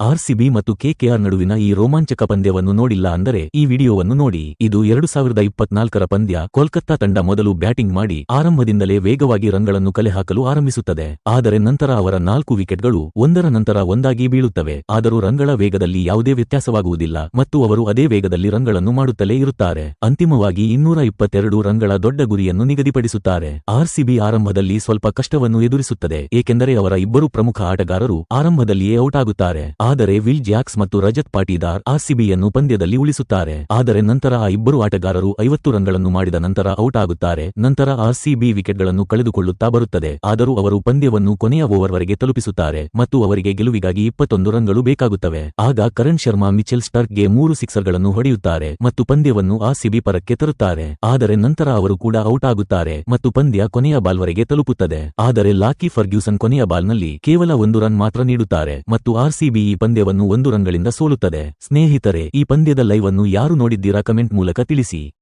RCB ಮತ್ತು KKR ನಡುವಿನ ಈ ರೋಮಾಂಚಕ ಪಂದ್ಯವನ್ನು ನೋಡಿಲ್ಲ ಅಂದರೆ ಈ ವಿಡಿಯೋವನ್ನು ನೋಡಿ. ಇದು 2024ರ ಪಂದ್ಯ. ಕೋಲ್ಕತ್ತಾ ತಂಡ ಮೊದಲು ಬ್ಯಾಟಿಂಗ್ ಮಾಡಿ ಆರಂಭದಿಂದಲೇ ವೇಗವಾಗಿ ರನ್ಗಳನ್ನು ಕಲೆ ಹಾಕಲು ಆರಂಭಿಸುತ್ತದೆ. ಆದರೆ ನಂತರ ಅವರ 4 ವಿಕೆಟ್ಗಳು ಒಂದರ ನಂತರ ಒಂದಾಗಿ ಬೀಳುತ್ತವೆ. ಆದರೂ ರನ್ಗಳ ವೇಗದಲ್ಲಿ ಯಾವುದೇ ವ್ಯತ್ಯಾಸವಾಗುವುದಿಲ್ಲ ಮತ್ತು ಅವರು ಅದೇ ವೇಗದಲ್ಲಿ ರನ್ಗಳನ್ನು ಮಾಡುತ್ತಲೇ ಇರುತ್ತಾರೆ. ಅಂತಿಮವಾಗಿ 222 ರನ್ಗಳ ದೊಡ್ಡ ಗುರಿಯನ್ನು ನಿಗದಿಪಡಿಸುತ್ತಾರೆ. ಆರ್ಸಿಬಿ ಆರಂಭದಲ್ಲಿ ಸ್ವಲ್ಪ ಕಷ್ಟವನ್ನು ಎದುರಿಸುತ್ತದೆ, ಏಕೆಂದರೆ ಅವರ ಇಬ್ಬರು ಪ್ರಮುಖ ಆಟಗಾರರು ಆರಂಭದಲ್ಲಿಯೇ ಔಟ್ ಆಗುತ್ತಾರೆ. ಆದರೆ ವಿಲ್ ಜಾಕ್ಸ್ ಮತ್ತು ರಜತ್ ಪಾಟೀದಾರ್ ಆರ್ಸಿಬಿಯನ್ನು ಪಂದ್ಯದಲ್ಲಿ ಉಳಿಸುತ್ತಾರೆ. ಆದರೆ ನಂತರ ಆ ಇಬ್ಬರು ಆಟಗಾರರು 50 ರನ್ಗಳನ್ನು ಮಾಡಿದ ನಂತರ ಔಟ್ ಆಗುತ್ತಾರೆ. ನಂತರ ಆರ್ಸಿಬಿ ವಿಕೆಟ್ಗಳನ್ನು ಕಳೆದುಕೊಳ್ಳುತ್ತಾ ಬರುತ್ತದೆ. ಆದರೂ ಅವರು ಪಂದ್ಯವನ್ನು ಕೊನೆಯ ಓವರ್ವರೆಗೆ ತಲುಪಿಸುತ್ತಾರೆ ಮತ್ತು ಅವರಿಗೆ ಗೆಲುವಿಗಾಗಿ 21 ರನ್ಗಳು ಬೇಕಾಗುತ್ತವೆ. ಆಗ ಕರಣ್ ಶರ್ಮಾ ಮಿಚೆಲ್ ಸ್ಟಾರ್ಕ್ಗೆ 3 ಸಿಕ್ಸರ್ಗಳನ್ನು ಹೊಡೆಯುತ್ತಾರೆ ಮತ್ತು ಪಂದ್ಯವನ್ನು ಆರ್ಸಿಬಿ ಪರಕ್ಕೆ ತರುತ್ತಾರೆ. ಆದರೆ ನಂತರ ಅವರು ಕೂಡ ಔಟ್ ಆಗುತ್ತಾರೆ ಮತ್ತು ಪಂದ್ಯ ಕೊನೆಯ ಬಾಲ್ವರೆಗೆ ತಲುಪುತ್ತದೆ. ಆದರೆ ಲಾಕಿ ಫರ್ಗ್ಯೂಸನ್ ಕೊನೆಯ ಬಾಲ್ನಲ್ಲಿ ಕೇವಲ 1 ರನ್ ಮಾತ್ರ ನೀಡುತ್ತಾರೆ ಮತ್ತು ಆರ್ಸಿಬಿ ಈ ಪಂದ್ಯವನ್ನು 1 ರನ್ಗಳಿಂದ ಸೋಲುತ್ತದೆ. ಸ್ನೇಹಿತರೆ, ಈ ಪಂದ್ಯದ ಲೈವ್ ಅನ್ನು ಯಾರು ನೋಡಿದ್ದೀರಾ ಕಮೆಂಟ್ ಮೂಲಕ ತಿಳಿಸಿ.